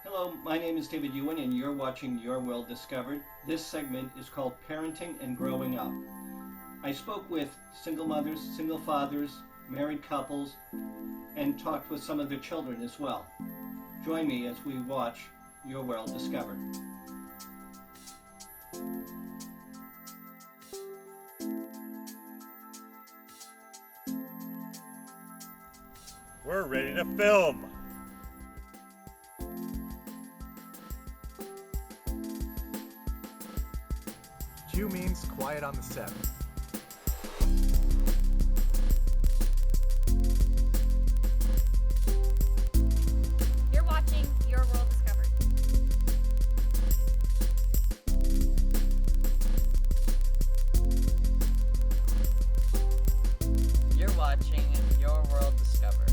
Hello, my name is David Ewen, and you're watching Your World Discovered. This segment is called Parenting and Growing Up. I spoke with single mothers, single fathers, married couples, and talked with some of their children as well. Join me as we watch Your World Discovered. We're ready to film. Q means quiet on the set. You're watching Your World Discovered. You're watching Your World Discovered.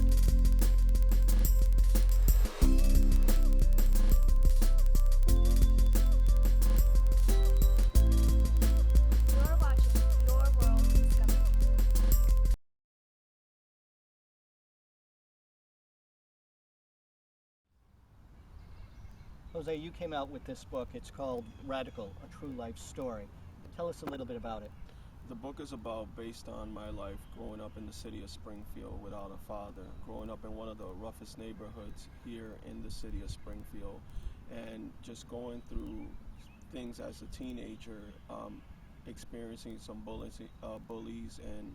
You're watching Your World Discovered. Jose, you came out with this book. It's called Radical, A True Life Story. Tell us a little bit about it. The book is based on my life growing up in the city of Springfield without a father, growing up in one of the roughest neighborhoods here in the city of Springfield, and just going through things as a teenager, experiencing some bullies and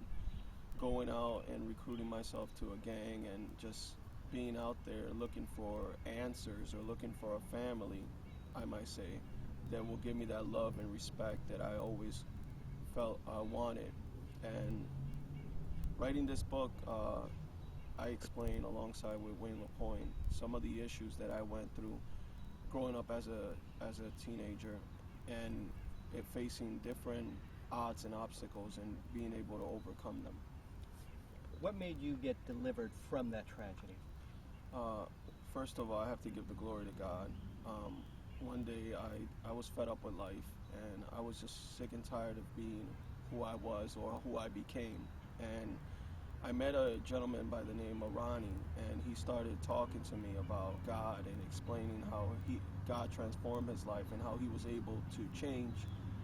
going out and recruiting myself to a gang and just being out there looking for answers or looking for a family, I might say, that will give me that love and respect that I always felt I wanted. And writing this book, I explain alongside with Wayne LaPointe some of the issues that I went through growing up as a teenager and facing different odds and obstacles and being able to overcome them. What made you get delivered from that tragedy? First of all, I have to give the glory to God. One day I was fed up with life, and I was just sick and tired of being who I was or who I became. And I met a gentleman by the name of Ronnie, and he started talking to me about God and explaining how God transformed his life and how he was able to change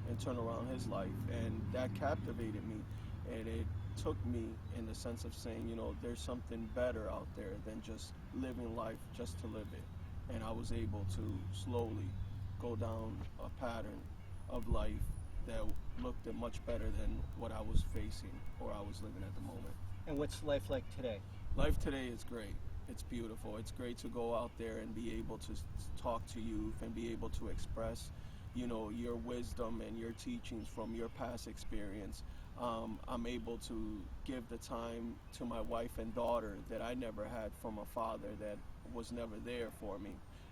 and turn around his life. And that captivated me, and it took me in the sense of saying, you know, there's something better out there than just living life just to live it. And I was able to slowly go down a pattern of life that looked much better than what I was facing or I was living at the moment. And what's life like today? Life today is great. It's beautiful. It's great to go out there and be able to talk to youth and be able to express, you know, your wisdom and your teachings from your past experience. I'm able to give the time to my wife and daughter that I never had from a father that was never there for me.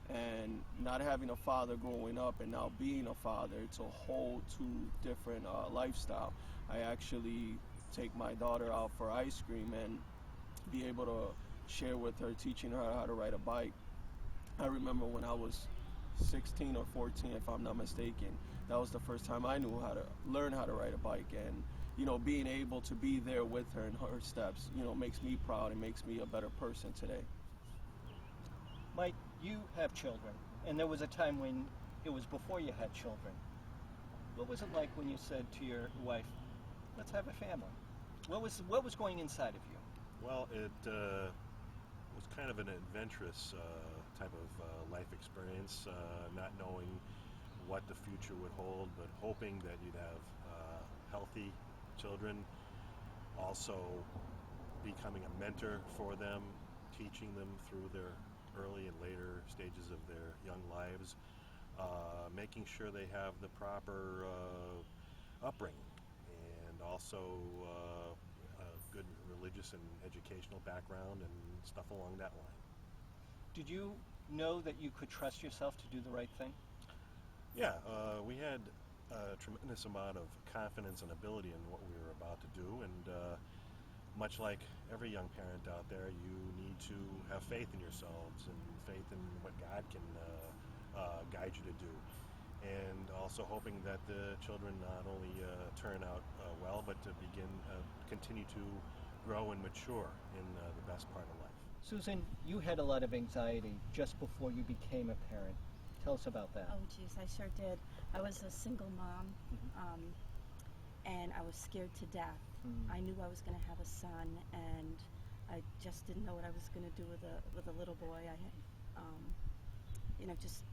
And not having a father growing up and now being a father, it's a whole two different lifestyle. I actually take my daughter out for ice cream and be able to share with her, teaching her how to ride a bike. I remember when I was 16 or 14, if I'm not mistaken, that was the first time I knew how to learn how to ride a bike. And you know, being able to be there with her in her steps, you know, makes me proud and makes me a better person today. Mike, you have children, and there was a time when it was before you had children. What was it like when you said to your wife, let's have a family? What was going inside of you? Well, it was kind of an adventurous type of life experience, not knowing what the future would hold, but hoping that you'd have healthy children, also becoming a mentor for them, teaching them through their early and later stages of their young lives, making sure they have the proper upbringing, and also a good religious and educational background and stuff along that line. Did you know that you could trust yourself to do the right thing? Yeah, we had a tremendous amount of confidence and ability in what we were about to do, and much like every young parent out there, you need to have faith in yourselves and faith in what God can guide you to do, and also hoping that the children not only turn out well, but to continue to grow and mature in the best part of life. Susan, you had a lot of anxiety just before you became a parent. Tell us about that. Oh, geez, I sure did. I was a single mom, and I was scared to death. I knew I was going to have a son, and I just didn't know what I was going to do with a little boy. I had, just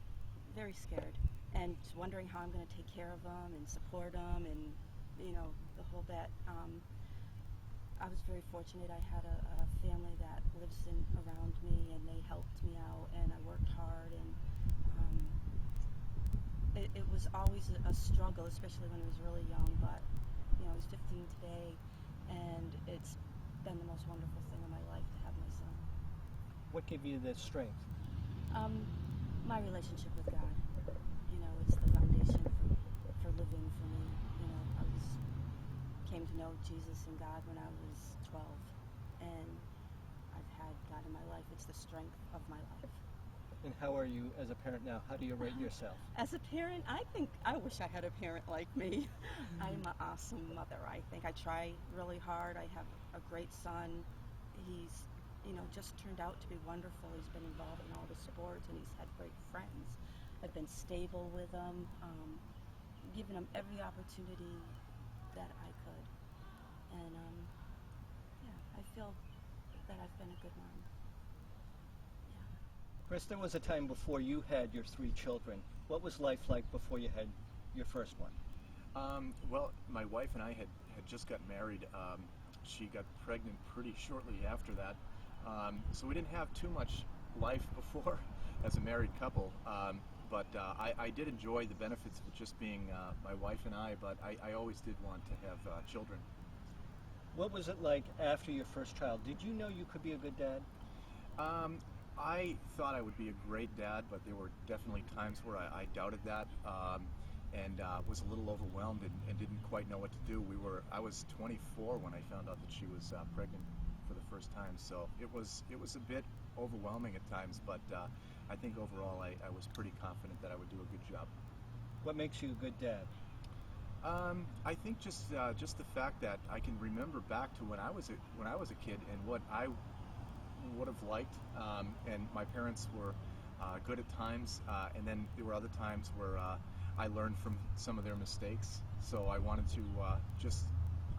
very scared, and wondering how I'm going to take care of him and support him, and the whole bit. I was very fortunate. I had a family that lives around me, and they helped me out, and I worked hard, and it was always a struggle, especially when I was really young, but I was 15 today, and it's been the most wonderful thing in my life to have my son. What gave you the strength? My relationship with God. It's the foundation for living for me. I came to know Jesus and God when I was 12, and I've had God in my life. It's the strength of my life. And how are you as a parent now? How do you rate yourself? As a parent, I wish I had a parent like me. I'm an awesome mother, I think. I try really hard. I have a great son. He's, just turned out to be wonderful. He's been involved in all the sports, and he's had great friends. I've been stable with him, given him every opportunity that I could. And, I feel that I've been a good mom. Chris, there was a time before you had your 3 children. What was life like before you had your first one? Well, my wife and I had just got married. She got pregnant pretty shortly after that. So we didn't have too much life before as a married couple. But I did enjoy the benefits of it just being my wife and I, but I always did want to have children. What was it like after your first child? Did you know you could be a good dad? I thought I would be a great dad, but there were definitely times where I doubted that, and was a little overwhelmed and didn't quite know what to do. I was 24 when I found out that she was pregnant for the first time, so it was a bit overwhelming at times, but I think overall I was pretty confident that I would do a good job. What makes you a good dad? I think just the fact that I can remember back to when I was a kid and what I would have liked, and my parents were good at times, and then there were other times where I learned from some of their mistakes. So I wanted to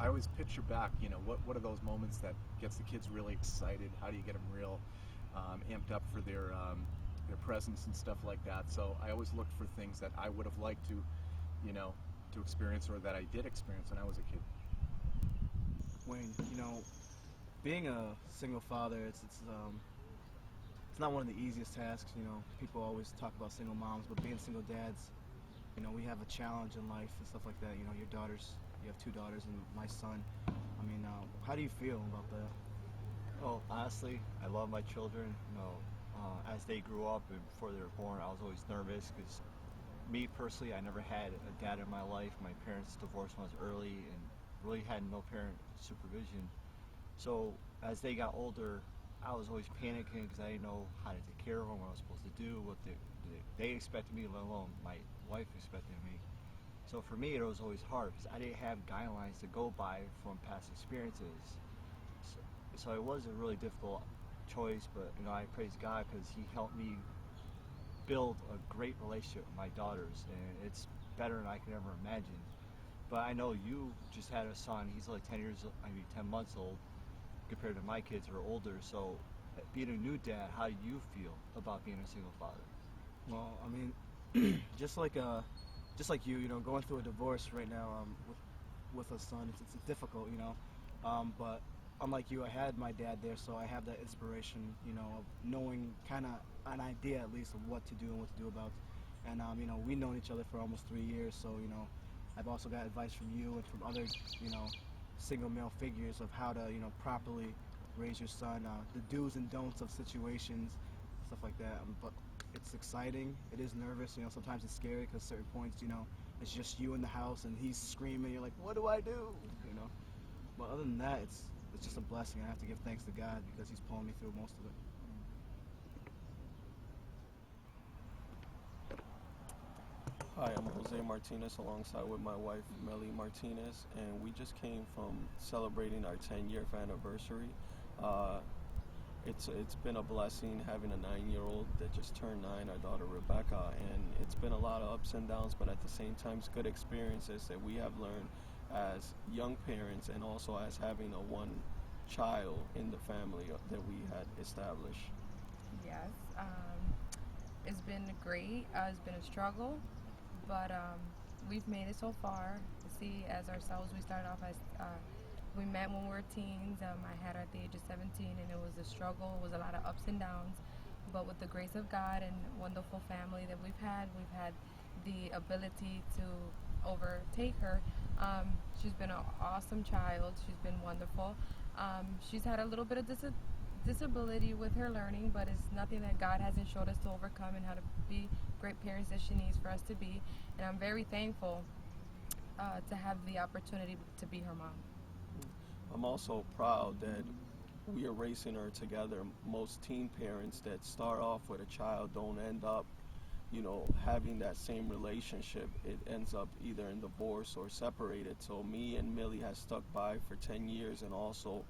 I always picture back, what are those moments that gets the kids really excited? How do you get them real amped up for their presence and stuff like that? So I always looked for things that I would have liked to, to experience, or that I did experience when I was a kid. Wayne, being a single father, it's not one of the easiest tasks. People always talk about single moms, but being single dads, we have a challenge in life and stuff like that. You have 2 daughters and my son. How do you feel about that? Well, honestly, I love my children. As they grew up and before they were born, I was always nervous because me personally, I never had a dad in my life. My parents divorced when I was early and really had no parent supervision. So as they got older, I was always panicking because I didn't know how to take care of them, what I was supposed to do, what they expected me, let alone my wife expected me. So for me, it was always hard because I didn't have guidelines to go by from past experiences. So it was a really difficult choice, but I praise God because He helped me build a great relationship with my daughters, and it's better than I could ever imagine. But I know you just had a son. He's like 10 months old compared to my kids who are older. So being a new dad, how do you feel about being a single father? Well, just like you, going through a divorce right now with a son, it's difficult, but unlike you, I had my dad there, so I have that inspiration, of knowing kind of an idea at least of what to do and what to do about. And we've known each other for almost 3 years, so I've also got advice from you and from other single male figures of how to properly raise your son, the do's and don'ts of situations, stuff like that. But it's exciting. It is nervous. Sometimes it's scary because certain points, it's just you in the house and he's screaming. You're like, what do I do? But other than that, it's just a blessing. I have to give thanks to God because He's pulling me through most of it. Hi, I'm Jose Martinez alongside with my wife, Melly Martinez, and we just came from celebrating our 10-year anniversary. it's been a blessing having a 9-year-old that just turned 9, our daughter Rebecca, and it's been a lot of ups and downs, but at the same time, it's good experiences that we have learned as young parents, and also as having a one child in the family that we had established. Yes, it's been great. It's been a struggle, but we've made it so far. See, as ourselves, we started off as we met when we were teens. I had her at the age of 17, and it was a struggle. It was a lot of ups and downs, but with the grace of God and wonderful family that we've had the ability to overtake her. She's been an awesome child. She's been wonderful. She's had a little bit of disability with her learning, but it's nothing that God hasn't showed us to overcome, and how to be great parents that she needs for us to be. And I'm very thankful to have the opportunity to be her mom. I'm also proud that we are raising her together. Most teen parents that start off with a child don't end up, having that same relationship. It ends up either in divorce or separated. So me and Millie has stuck by for 10 years, and also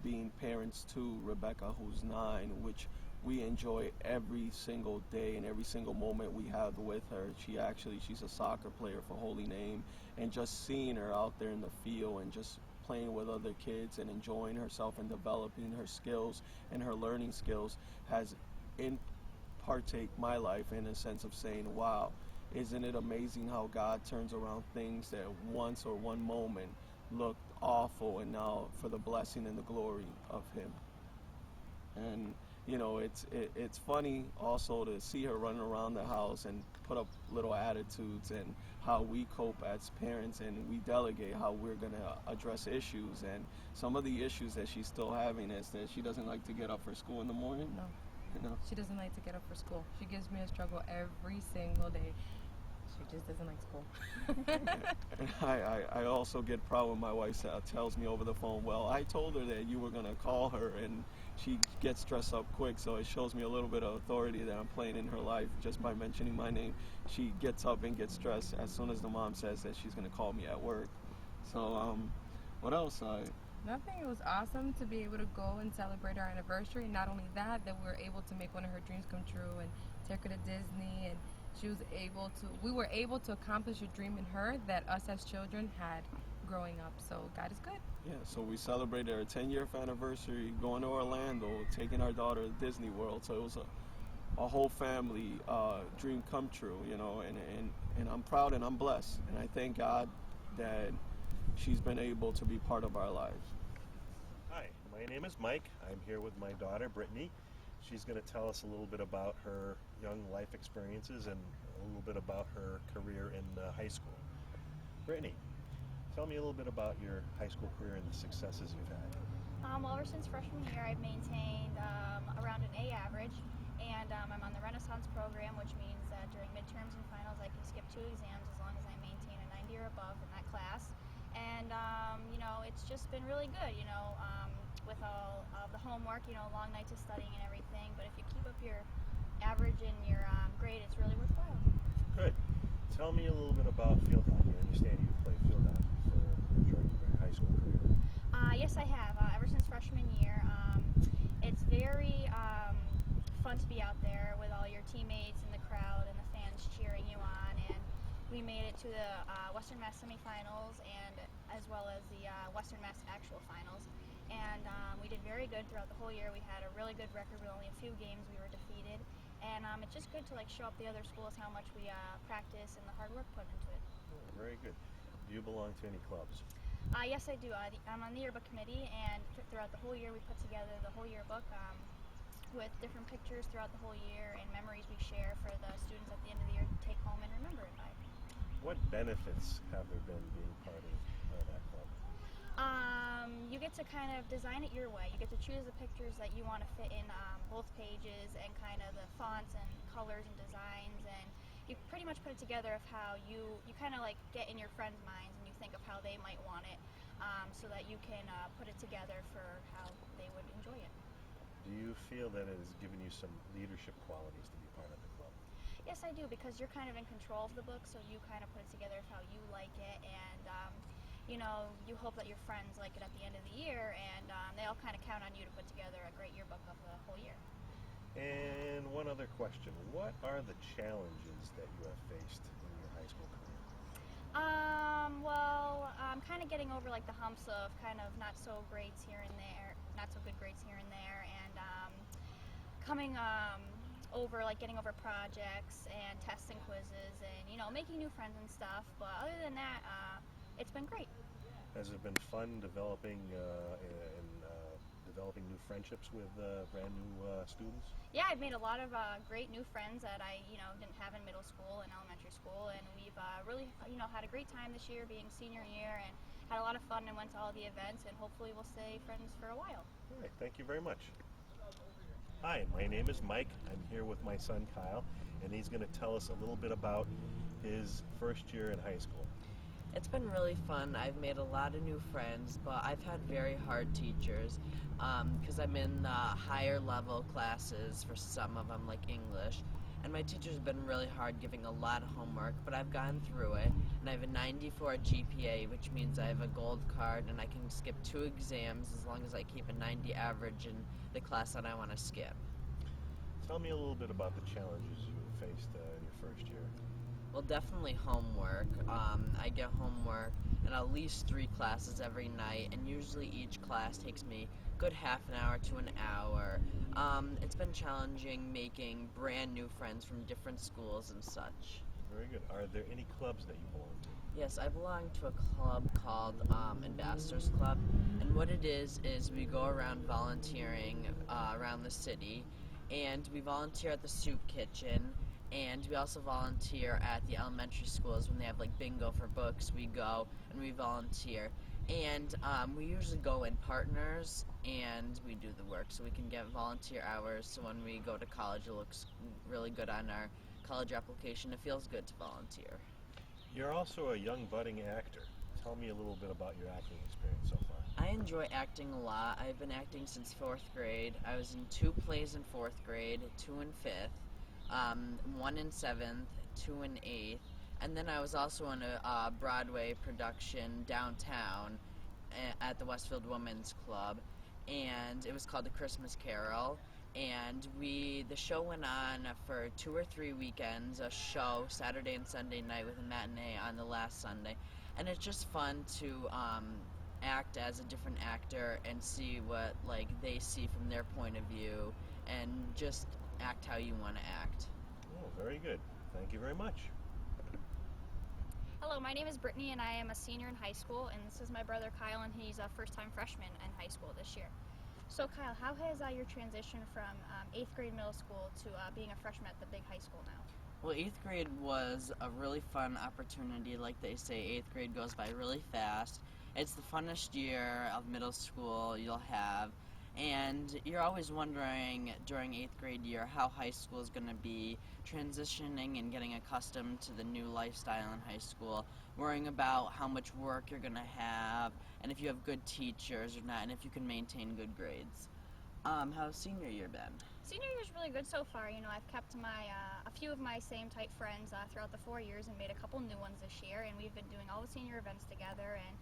being parents to Rebecca, who's 9, which we enjoy every single day and every single moment we have with her. She's a soccer player for Holy Name, and just seeing her out there in the field and just playing with other kids and enjoying herself and developing her skills and her learning skills has partake my life in a sense of saying, wow, isn't it amazing how God turns around things that once or one moment looked awful, and now for the blessing and the glory of Him. And it's funny also to see her running around the house and put up little attitudes, and how we cope as parents, and we delegate how we're going to address issues. And some of the issues that she's still having is that she doesn't like to get up for school in the morning. No. She doesn't like to get up for school. She gives me a struggle every single day. She just doesn't like school. I also get proud when my wife tells me over the phone, well, I told her that you were going to call her, and she gets dressed up quick, so it shows me a little bit of authority that I'm playing in her life just by mentioning my name. She gets up and gets dressed as soon as the mom says that she's going to call me at work. So, what else? Nothing. It was awesome to be able to go and celebrate our anniversary. Not only that we were able to make one of her dreams come true and take her to Disney, and we were able to accomplish a dream in her that us as children had growing up. So God is good. Yeah, so we celebrated our 10-year anniversary, going to Orlando, taking our daughter to Disney World. So it was a whole family dream come true, and I'm proud and I'm blessed. And I thank God that she's been able to be part of our lives. Hi, my name is Mike. I'm here with my daughter, Brittany. She's going to tell us a little bit about her young life experiences and a little bit about her career in high school. Brittany, tell me a little bit about your high school career and the successes you've had. Well, ever since freshman year, I've maintained around an A average, and I'm on the Renaissance program, which means that during midterms and finals, I can skip 2 exams as long as I maintain a 90 or above in that class. And, it's just been really good, with all of the homework, long nights of studying and everything. But if you keep up your average and your grade, it's really worthwhile. Good. Tell me a little bit about field hockey. I understand you played field hockey for during your high school career. Yes, I have. Ever since freshman year. It's very fun to be out there with all your teammates and the crowd and the fans cheering you on. And we made it to the Western Mass semifinals, and as well as the Western Mass actual finals. And we did very good throughout the whole year. We had a really good record with only a few games we were defeated. And it's just good to show up the other schools how much we practice and the hard work put into it. Oh, very good. Do you belong to any clubs? Yes, I do. I'm on the yearbook committee, and throughout the whole year we put together the whole yearbook with different pictures throughout the whole year and memories we share for the students at the end of the year to take home and remember it by. What benefits have there been being part of that club? You get to kind of design it your way. You get to choose the pictures that you want to fit in both pages, and kind of the fonts and colors and designs, and you pretty much put it together of how you kind of get in your friends' minds, and you think of how they might want it, so that you can put it together for how they would enjoy it. Do you feel that it has given you some leadership qualities to be part of the club? Yes, I do, because you're kind of in control of the book, so you kind of put it together of how you like it, and you hope that your friends like it at the end of the year, and they all kind of count on you to put together a great yearbook of the whole year. And one other question. What are the challenges that you have faced in your high school career? Well, I'm kind of getting over like the humps of kind of not so good grades here and there, and coming over like getting over projects and tests and quizzes, and making new friends and stuff. But other than that, it's been great. Has it been fun developing developing new friendships with brand new students? Yeah, I've made a lot of great new friends that I didn't have in middle school and elementary school, and we've really had a great time this year being senior year, and had a lot of fun and went to all the events, and hopefully we'll stay friends for a while. All right, thank you very much. Hi, my name is Mike. I'm here with my son Kyle, and he's going to tell us a little bit about his first year in high school. It's been really fun. I've made a lot of new friends, but I've had very hard teachers because I'm in higher level classes for some of them, like English. And my teachers have been really hard, giving a lot of homework, but I've gone through it. And I have a 94 GPA, which means I have a gold card and I can skip 2 exams as long as I keep a 90 average in the class that I want to skip. Tell me a little bit about the challenges you faced in your first year. Well, definitely homework. I get homework in at least 3 classes every night, and usually each class takes me a good half an hour to an hour. It's been challenging making brand new friends from different schools and such. Very good. Are there any clubs that you belong to? Yes, I belong to a club called Ambassadors Club, and what it is we go around volunteering around the city, and we volunteer at the soup kitchen, and we also volunteer at the elementary schools when they have like bingo for books. We go and we volunteer, and we usually go in partners and we do the work so we can get volunteer hours, so when we go to college it looks really good on our college application. It feels good to volunteer. You're also a young budding actor. Tell me a little bit about your acting experience so far. I enjoy acting a lot. I've been acting since 4th grade. I was in 2 plays in 4th grade, 2 in 5th, 1 in 7th, 2 in 8th, and then I was also in a Broadway production downtown at the Westfield Women's Club, and it was called The Christmas Carol, and the show went on for 2 or 3 weekends, a show Saturday and Sunday night with a matinee on the last Sunday, and it's just fun to act as a different actor and see what they see from their point of view, and just act how you want to act. Oh, very good. Thank you very much. Hello, my name is Brittany, and I am a senior in high school, and this is my brother Kyle, and he's a first-time freshman in high school this year. So Kyle, how has your transition from 8th grade middle school to being a freshman at the big high school now? Well, 8th grade was a really fun opportunity. Like they say, 8th grade goes by really fast. It's the funnest year of middle school you'll have, and you're always wondering during 8th grade year how high school is going to be, transitioning and getting accustomed to the new lifestyle in high school, worrying about how much work you're going to have, and if you have good teachers or not, and if you can maintain good grades. How's senior year been? Senior year is really good so far. I've kept a few of my same type friends throughout the 4 years and made a couple new ones this year, and we've been doing all the senior events together and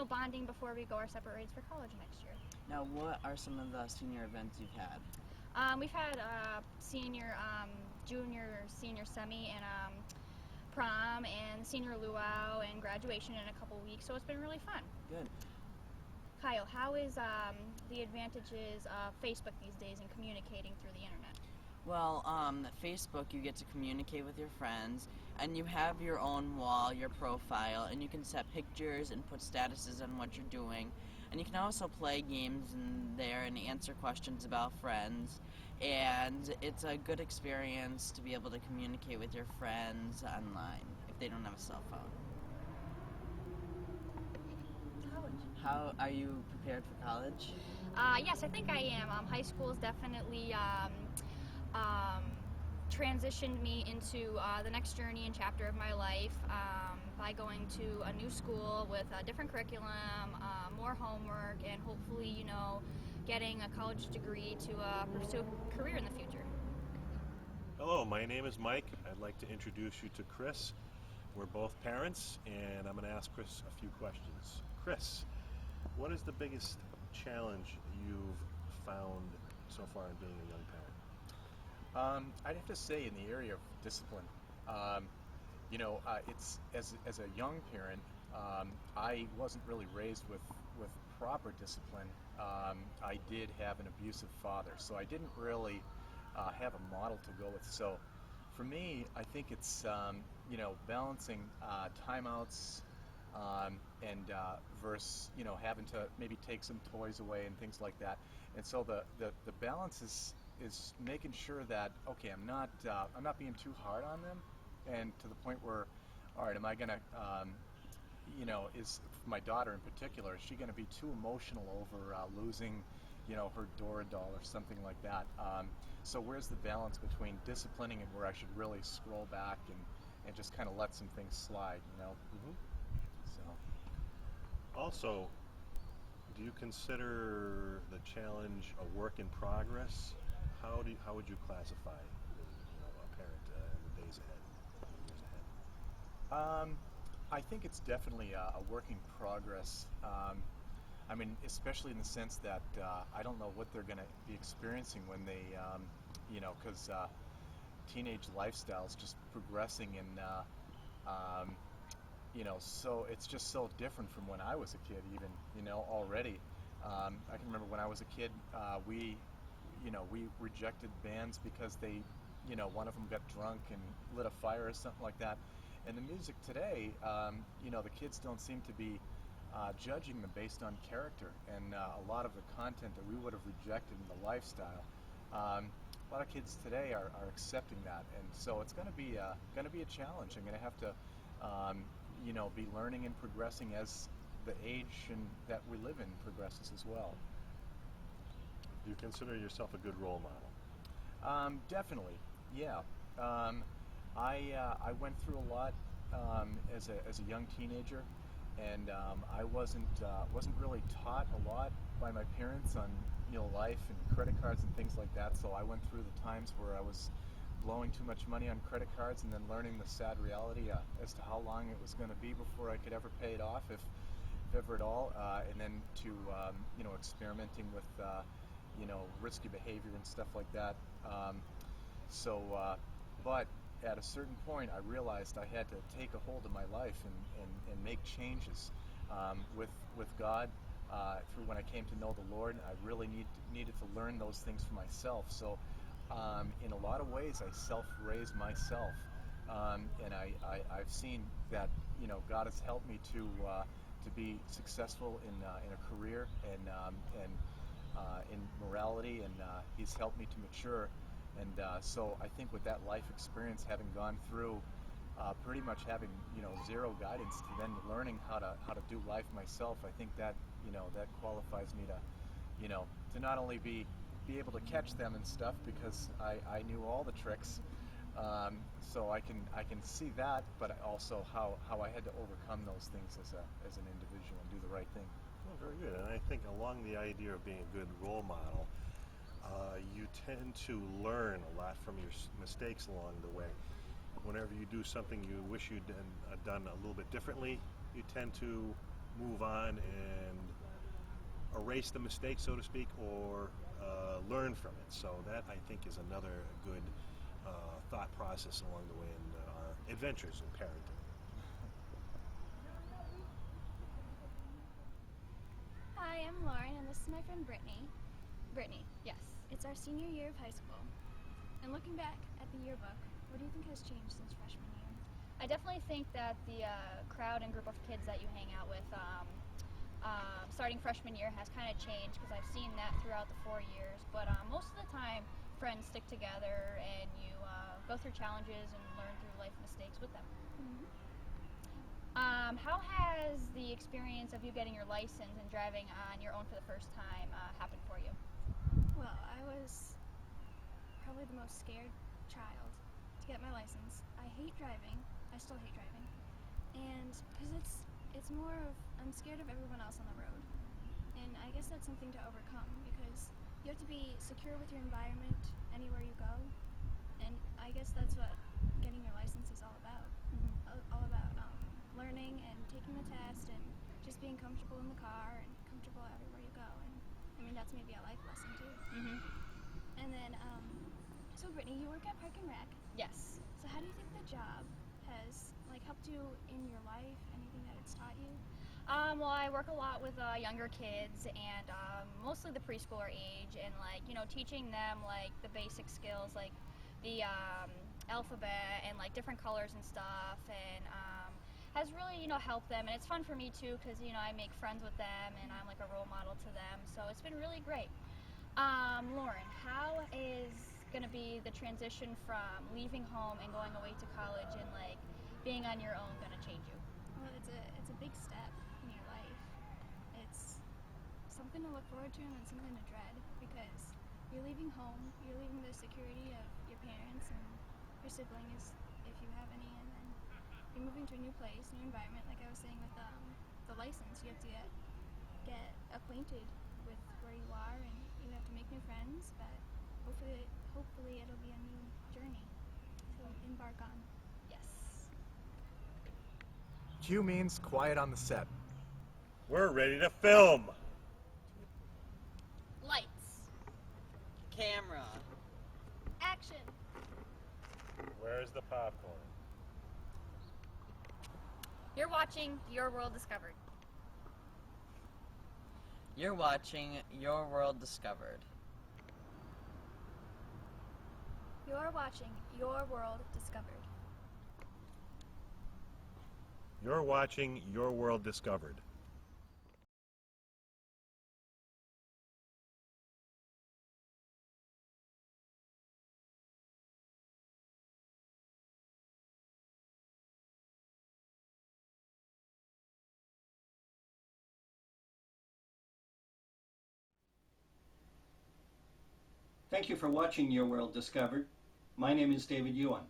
bonding before we go our separate ways for college next year. Now, what are some of the senior events you've had? We've had senior, junior, senior semi, and prom, and senior luau, and graduation in a couple weeks, so it's been really fun. Good. Kyle, how is the advantages of Facebook these days in communicating through the internet? Well, Facebook, you get to communicate with your friends, and you have your own wall, your profile, and you can set pictures and put statuses on what you're doing. And you can also play games in there and answer questions about friends. And it's a good experience to be able to communicate with your friends online if they don't have a cell phone. How are you prepared for college? Yes, I think I am. High school has definitely transitioned me into the next journey and chapter of my life by going to a new school with a different curriculum, more homework, and hopefully, getting a college degree to pursue a career in the future. Hello, my name is Mike. I'd like to introduce you to Chris. We're both parents, and I'm going to ask Chris a few questions. Chris, what is the biggest challenge you've found so far in being a young parent? I'd have to say in the area of discipline. It's as a young parent, I wasn't really raised with proper discipline. I did have an abusive father, so I didn't really have a model to go with. So for me, I think it's balancing timeouts and versus having to maybe take some toys away and things like that. And so the balance is making sure that, okay, I'm not being too hard on them, and to the point where, all right, am I gonna is my daughter in particular, is she going to be too emotional over losing her Dora doll or something like that? So where's the balance between disciplining and where I should really scroll back and just kind of let some things slide? Mm-hmm. So Also, do you consider the challenge a work in progress? How would you classify a parent in the days ahead, years ahead? I think it's definitely a work in progress. Especially in the sense that I don't know what they're going to be experiencing when they, because teenage lifestyle is just progressing, and so it's just so different from when I was a kid, even, already. I can remember when I was a kid, we rejected bands because they, one of them got drunk and lit a fire or something like that. And the music today, the kids don't seem to be judging them based on character, and a lot of the content that we would have rejected in the lifestyle, a lot of kids today are accepting that, and so it's going to be a challenge. I'm going to have to, be learning and progressing as the age and that we live in progresses as well. Do you consider yourself a good role model? Definitely, yeah. I went through a lot as a young teenager, and I wasn't really taught a lot by my parents on life and credit cards and things like that. So I went through the times where I was blowing too much money on credit cards, and then learning the sad reality as to how long it was going to be before I could ever pay it off, if ever at all, and then to experimenting with risky behavior and stuff like that. But at a certain point, I realized I had to take a hold of my life and make changes with God. Through when I came to know the Lord, I really needed to learn those things for myself. So in a lot of ways, I self-raised myself, and I've seen that God has helped me to be successful in a career and in morality, and He's helped me to mature. And so I think with that life experience, having gone through pretty much having zero guidance, to then learning how to do life myself, I think that that qualifies me to not only be able to catch them and stuff, because I knew all the tricks, so I can see that, but also how I had to overcome those things as an individual and do the right thing. Well, very good. And I think along the idea of being a good role model, you tend to learn a lot from your mistakes along the way. Whenever you do something you wish you'd done a little bit differently, you tend to move on and erase the mistake, so to speak, or learn from it. So that, I think, is another good thought process along the way in our adventures in parenting. Hi, I'm Lauren, and this is my friend Brittany. Brittany, yes. It's our senior year of high school. And looking back at the yearbook, what do you think has changed since freshman year? I definitely think that the crowd and group of kids that you hang out with starting freshman year has kind of changed, because I've seen that throughout the 4 years. But most of the time, friends stick together, and you go through challenges and learn through life mistakes with them. Mm-hmm. How has the experience of you getting your license and driving on your own for the first time happened for you? Well, I was probably the most scared child to get my license. I hate driving. I still hate driving. And because it's more of, I'm scared of everyone else on the road. And I guess that's something to overcome, because you have to be secure with your environment anywhere you go. And I guess that's what getting your license is all about. Mm-hmm. All about learning and taking the test and just being comfortable in the car and comfortable everywhere you go. And I mean, that's maybe a life lesson too. Mm-hmm. And then, so Brittany, you work at Park and Rec. Yes. So how do you think the job has like helped you in your life? Anything that it's taught you? Well, I work a lot with younger kids and mostly the preschooler age, and like teaching them like the basic skills like the alphabet and like different colors and stuff, and has really helped them, and it's fun for me too because I make friends with them and I'm like a role model to them, so it's been really great. Lauren, how is gonna be the transition from leaving home and going away to college and like being on your own gonna change you? Well, it's a big step in your life. It's something to look forward to and then something to dread because you're leaving home, you're leaving the security of your parents and your siblings, if you have any, and then you're moving to a new place, new environment. Like I was saying with the license, you have to get acquainted with where you are, and you have to make new friends. But hopefully it'll be a new journey to embark on. Yes. Cue means quiet on the set. We're ready to film. Lights. Camera. Action! Where's the popcorn? You're watching Your World Discovered. You're watching Your World Discovered. You're watching Your World Discovered. You're watching Your World Discovered. Thank you for watching Your World Discovered. My name is David Ewen.